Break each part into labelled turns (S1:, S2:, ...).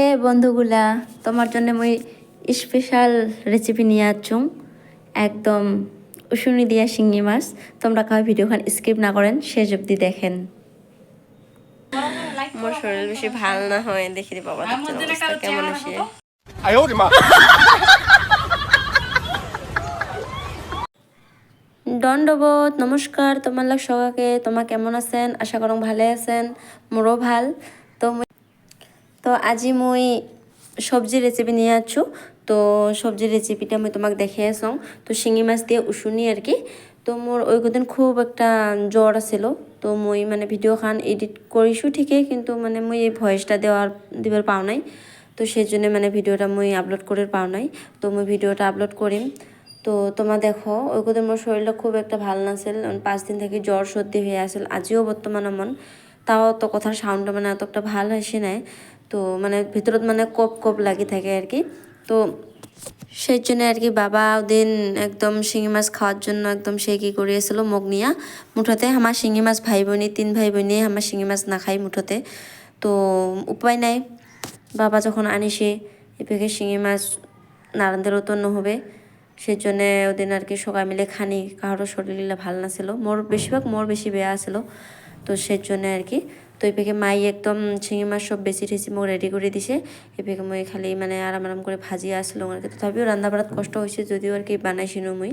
S1: হে বন্ধুগুলা, তোমার জন্য মই স্পেশাল রেসিপি নিয়ে আছুং একদম উশুনি দিয়া শিঙি মাছ। তোমরা কাউ ভিডিওখান স্কিপ না করেন, শেষ অবধি দেখেন।
S2: মোর শরীর বেশি ভাল না হয়, দেখি রে বাবা কেমন আসে।
S1: দণ্ডবোধ নমস্কার তোমার লাগ সবাকে। তোমার কেমন আছেন? আশা করং ভালে আছেন, মোরও ভাল। তো আজি মই সবজির রেসিপি নিয়ে আছো। তো সবজির রেসিপিটা মই তোমাক দেখে আসং। তো শিঙি মাছ দিয়ে উশুনি আর কি। তো মোর ওই কদিন খুব একটা জ্বর আছিল। তো মই মানে ভিডিও খান এডিট কৰিছোঁ ঠিকই, কিন্তু মানে মই এই ভয়েসটা দিবার পাও নাই। তো সেই জন্য মানে ভিডিওটা মই আপলোড করে পাও নাই। তো মই ভিডিওটা আপলোড করিম। তো তোমার দেখো ওই কদিন মোর শরীরটা খুব একটা ভাল নাছিল, 5 দিন থেকে জ্বর সর্দি হয়ে আসল। আজিও বর্তমান মন তাও তো কথার সাউন্ডটা মানে এতটা ভাল আসে নাই। তো মানে ভিতরত মানে কপ কপ লাগি থাকে আর কি। তো সেই জন্য আর কি বাবা ওদিন একদম শিঙি মাছ খাওয়ার জন্য একদম সে কি করিয়েছিল মোক নিয়া মুঠতে। আমার শিঙি মাছ ভাই বোনি 3 ভাই বোনি আমার শিঙি মাছ না খাই মুঠতে। তো উপায় নাই, বাবা যখন আনিছে এপেকে শিঙি মাছ নারান্দেরও তো নহবে। সেই জন্য ওদিন আর কি সবাই মিলে খানি, কারোর শরীরটা ভাল নাছিল, বেশিরভাগ মোর বেশি বেয়া আছিল। তো সেই জন্য আর কি। তো এপেকে মাই একদম শিঙি মাছ সব বেশি টেসি মোক রেডি করে দিছে। এপেকে মই খালি মানে আরাম আরাম করে ভাজিয়া আসলো আর কি। তথাপিও রান্না বাড়াত কষ্ট হয়েছে, যদিও আর কি বানাইছিনো মই।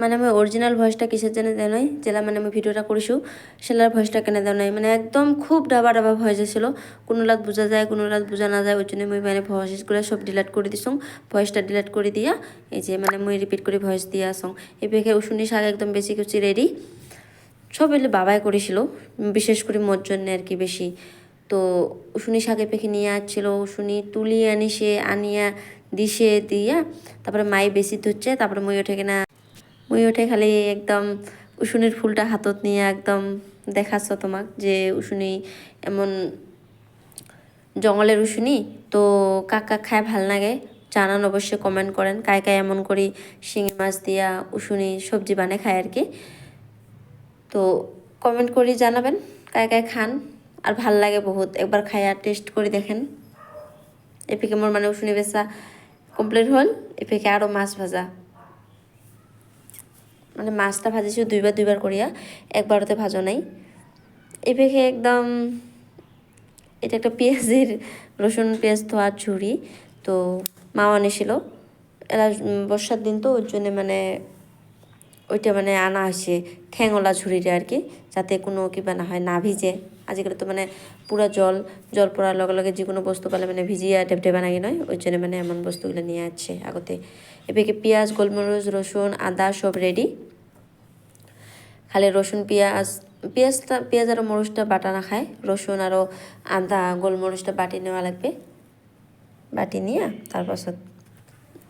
S1: মানে আমি অরিজিনাল ভয়েসটা কিসের জন্য দেওয়া নাই, যেটা মানে আমি ভিডিওটা করিছো সেলার ভয়েসটা কেন দেওয়া নাই, মানে একদম খুব ডাবা ডাবা ভয়েস ছিল। কোনো রাত বোঝা যায়, কোনো রাত বোঝা না যায়। ওই জন্য আমি মানে ভয়েসগুলো সব ডিলিট করে দিছং। ভয়েসটা ডিলিট করে দিয়া এই যে মানে মই রিপিট করে ভয়েস দিয়ে আসং। এপেকে উশুনি শাক একদম বেশি কিছু রেডি সব এলে বাবাই করেছিল, বিশেষ করে মোর জন্য আর কি বেশি। তো উশুনি শাক এপেকে নিয়ে আসছিল, উশুনি তুলি আনিছে, আনিয়া দিছে দিয়া তারপরে মাই বেশি ধরছে। তারপরে মই ওঠে খালি একদম উশুনির ফুলটা হাতত নিয়ে একদম দেখাচ্ছ তোমাক যে উশুনি এমন জঙ্গলের উশুনি। তো কাকা খায় ভাল লাগে জানান, অবশ্যই কমেন্ট করেন কায় কায় এমন করি শিঙি মাছ দিয়া উশুনি সবজি বানায় খায় আর কি। তো কমেন্ট করে জানাবেন কায় কায় খান আর ভাল লাগে বহুত, একবার খাই আর টেস্ট করে দেখেন। এপিকে মোর মানে উশুনি বেচা কমপ্লিট হল। এপিকে আরও মাছ ভাজা, মানে মাছটা ভাজিছো দুইবার করিয়া, একবারতে ভাজো নাই। এপেকে একদম এটা একটা পেঁয়াজের রসুন পেঁয়াজ ধোয়ার ঝুড়ি। তো মাও আনিছিল, এরা বর্ষার দিন তো ওই জন্য মানে ওইটা মানে আনা হয়েছে ঠ্যাংওয়ালা ঝুড়িটা আর কি, যাতে কোনো কিবা না হয়, না ভিজে। আজকাল তো মানে পুরা জল পড়ার লগে লগে যে কোনো বস্তু পালে মানে ভিজিয়া ঢেপঢে বানাই নয়, ওই জন্য মানে এমন বস্তুগুলো নিয়ে আসছে আগতে। এপেকে পেঁয়াজ গোলমরিচ রসুন আদা সব রেডি, খালি রসুন পেঁয়াজ আর মরিচটা বাটা না খায়, রসুন আরও আদা গোলমরিচটা বাটি নেওয়া লাগবে। বাটি নিয়ে তারপাছত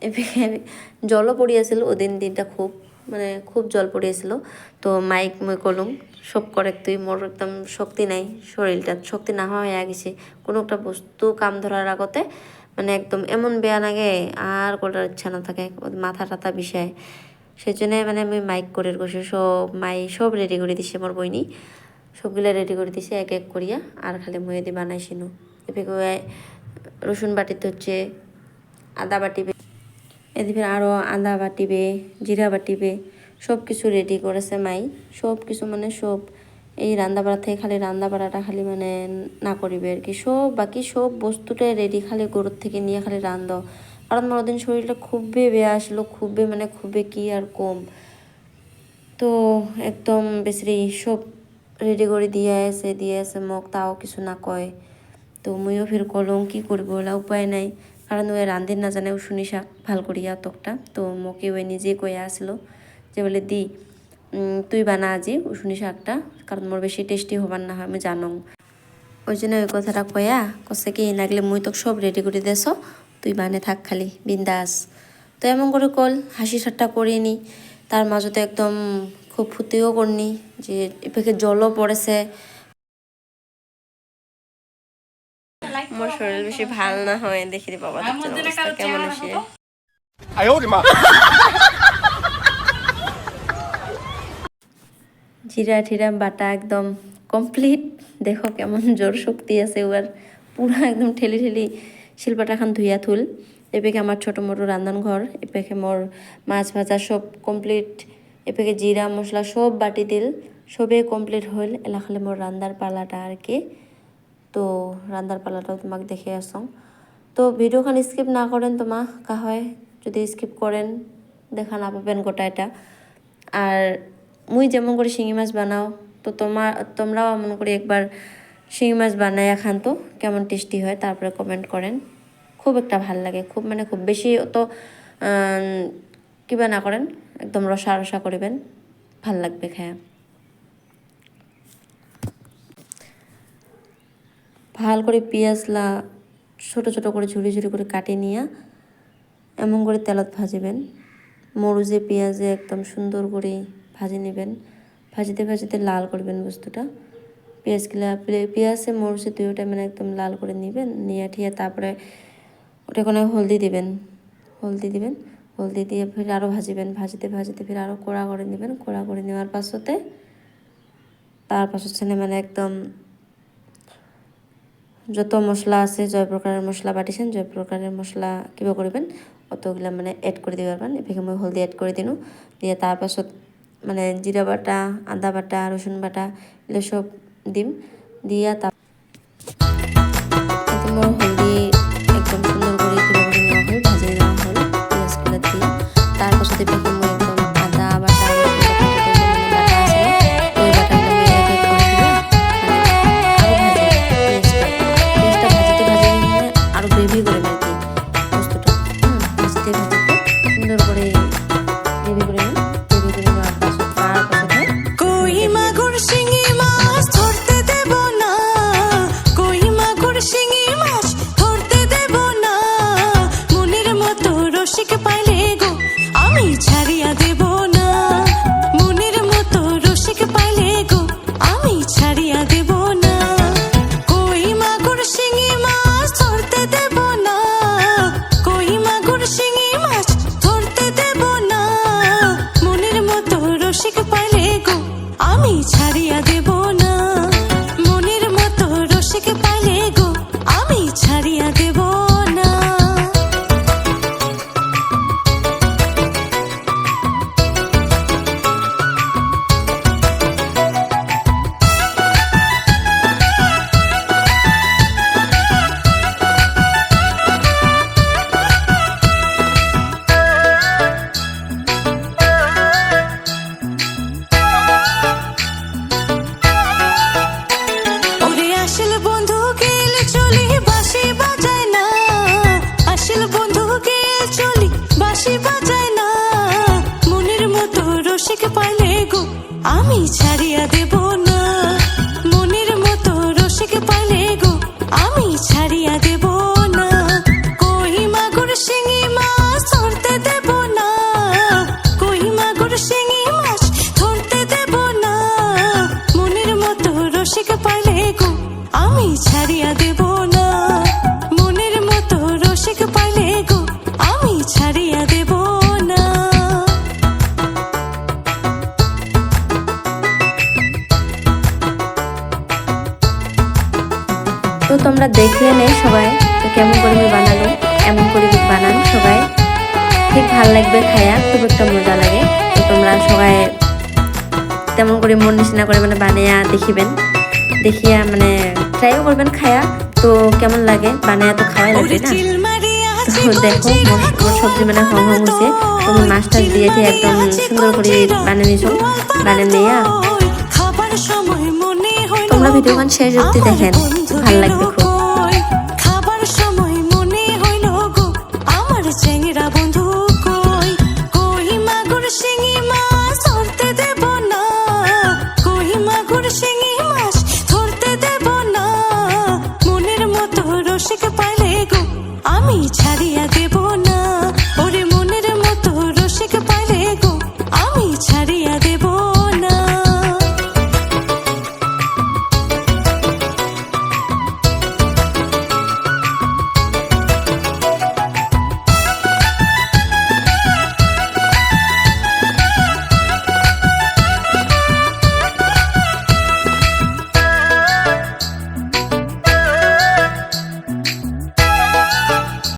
S1: এপেকে জলও পড়িয়েছিল ওদিন, দিনটা খুব জল পড়িয়েছিল। তো মাইক মই কলুম সব করে, তুই মোর একদম শক্তি নাই, শরীরটা শক্তি না হয়ে গেছে। কোনো একটা বস্তু কাম ধরার আগতে মানে একদম এমন বেয়া লাগে আর করার ইচ্ছা না থাকে, মাথা টাথা বিষায়। সেই জন্য মানে আমি মাইক করে বসে সব রেডি করে দিছে আমার বইনি, সবগুলো রেডি করে দিছে এক এক করিয়া। আর খালি মই এদি বানাইছিনো। এদিকে রসুন বাটিতে হচ্ছে আদা বাটিবে, এদিকে আরও আদা বাটিবে জিরা বাটিবে, সব কিছু রেডি করেছে মাই। সব কিছু মানে সব এই রান্নাবাড়া থেকে খালি রান্নাবাড়াটা খালি মানে না করিবে আর কি। বাকি সব বস্তুটাই রেডি, খালি গরুর থেকে নিয়ে খালি রান্ধ। কারণ আমার ওদিন শরীরটা খুবই বেয়া আসলো, খুবই কি আর কম। তো একদম বেশি সব রেডি করে দিয়ে আসে মোক, তাও কিছু না কয়। তো মইও ফের কলম কি করবো, ওলা উপায় নাই। কারণ ওই রান্ধির না জানে শুনি শাক ভাল করিয়া তকটা। তো মোকে ওই নিজে কয়ে আসলো যে বলে দি তুই বানা আজি শুনি শাকটা, কারণ মোর বেশি টেস্টি হবার না হয় আমি জানো। ওই জন্য ওই কথাটা কয়া কষে কি লাগলে মুই তোকে সব রেডি করে দেছ, তুই বানে থাক খালি বিন্দাস। তো এমন করে কল হাসি ঠাট্টা করিনি, তার মাঝতে একদম খুব ফুর্তিও করনি যে এপেকে জলও পড়েছে।
S2: মোর শরীর বেশি ভাল না হয়, দেখি রে বাবা কেমন আসে।
S1: জিরা ঠিরা বাটা একদম কমপ্লিট। দেখো কেমন জোর শক্তি আছে ওর, পুরা একদম ঠেলি ঠেলি শিল্পাটা খান ধুইয়া থুল। এপেকে আমার ছোটো মোটো রান্ধনঘর, এপেকে মোর মাছ ভাজা সব কমপ্লিট, এপেকে জিরা মশলা সব বাটি দিল, সবে কমপ্লিট হইল। এলা খালি মোর রান্নার পালাটা আর কি। তো রান্নার পালাটাও তোমাকে দেখে আসং। তো ভিডিওখান স্কিপ না করেন তোমা কা হয়, যদি স্কিপ করেন দেখা না পাবেন গোটা এটা। আর মুই যেমন করে শিঙি মাছ বানাও, তো তোমরাও এমন করে একবার শিঙি মাছ বানায় খান, তো কেমন টেস্টি হয় তারপরে কমেন্ট করেন। খুব একটা ভাল লাগে, খুব মানে খুব বেশি অত কিবা না করেন, একদম রসা রসা করিবেন, ভাল লাগবে খায়া। ভাল করে পেঁয়াজলা ছোট ছোট করে ঝুড়ি ঝুড়ি করে কাটি নিয়ে এমন করে তেলত ভাজিবেন। মরুজে পেঁয়াজে একদম সুন্দর করে ভাজি নেবেন, ভাজিতে ভাজিতে লাল করবেন বস্তুটা। পেঁয়াজে মরুচে দুইটা মানে একদম লাল করে নেবেন, নিয়ে ঠিয়ে তারপরে ওটা কোনো হলদি দিবেন, হলদি দিয়ে ফির আরও ভাজিবেন, ভাজিতে ভাজিতে ফির আরও কড়া করে নেবেন। কড়া করে নেওয়ার পাছতে তার পাছনে মানে একদম যত মশলা আছে জয়প্রকারের মশলা বাটিছেন, জয়প্রকারের মশলা কিবা করবেন অতগুলা মানে এড করে দিতে পারবেন। এদিকে মই হলদি এড করে দিন, দিয়ে তার পাছত মানে জিরা বাটা, আদা বাটা, রসুন বাটা এগুলো সব দিম, দিয়া মোর হলদি একদম সুন্দর করে কিবা করে নেওয়া হল, ভাজিয়ে নেওয়া হল পেঁয়াজগুলো দিয়ে। তার পাছতে এদিকে মই একদম আদা বাটা, রসুন বাটা আছে ওই বাটাগুলো মই এড করে দিব। আরো গ্রেভি করে আর কি বস্তুটা, ভাজতে ভাজতে সুন্দর করে গ্রেভি করে নেওয়ার পাছত তার পাছতে
S3: কই মাগুর শিঙি মাছ ধরতে দেব না, কই মাগুর শিঙি মাছ ধরতে দেব না, মনের মতো রসিক পাইলে গো আমি ছাড়িয়া দেব না, মনের মতো রসিক পাইলে গো আমি ছাড়িয়া দেব না, কই মাগুর শিঙি মাছ ধরতে দেব না, কই মাগুর শিঙি মাছ ধরতে দেব না, মনের মতো রসিক পাইলে গো আমি ছাড়িয়া দেব না, মনের মতো রসিক পাইলে গো আমি ছাড়িয়া দেব না। ওরে আসল বন্ধু গেল চলি বাঁশি বাজায় না, আসল বন্ধু গেল চলি বাঁশি বাজায় না, মনের মতো রসিক পাইলে গো আমি ছাড়িয়া দেব না, মনের মতো রসিক পাইলে গো আমি ছাড়িয়া দেব না, কই মাগুর শিঙি মাছ ধরতে দেব না, কই মাগুর শিঙি মাছ ধরতে দেব না, মনের মতো রসিক পাইলে গো আমি ছাড়িয়া দেব না, মনের মতো রসিক পাইলে গো আমি ছাড়িয়া দেব না।
S1: তো তোমরা দেখলে নে সবাই তো কেমন করে আমি বানালো, এমন করে বানান সবাই, ঠিক ভাল লাগবে খায়া, খুব একটা মজা লাগে। তো তোমরা সবাই তেমন করে মন নিশিনা করে মানে বানিয়া দেখিবেন, দেখিয়া মানে ট্রাইও করবেন খায়া, তো কেমন লাগে বানায়া তো খাওয়াই লাগবে না। তো দেখো মোর সবজি মানে হং হং হয়েছে, তুমি মাছ টাছ দিয়ে একদম সুন্দর করে বানিয়ে নিছো, বানিয়ে নিয়ে তোমরা ভিডিওখান শেষ অবধি দেখেন, ভাল লাগবে খুব।
S3: খাবার সময় মনে হইল গো আমার চেংড়া বন্ধু কই, কই মাগুর শিঙি মাছ ধরতে দেব না, কই মাগুর শিঙি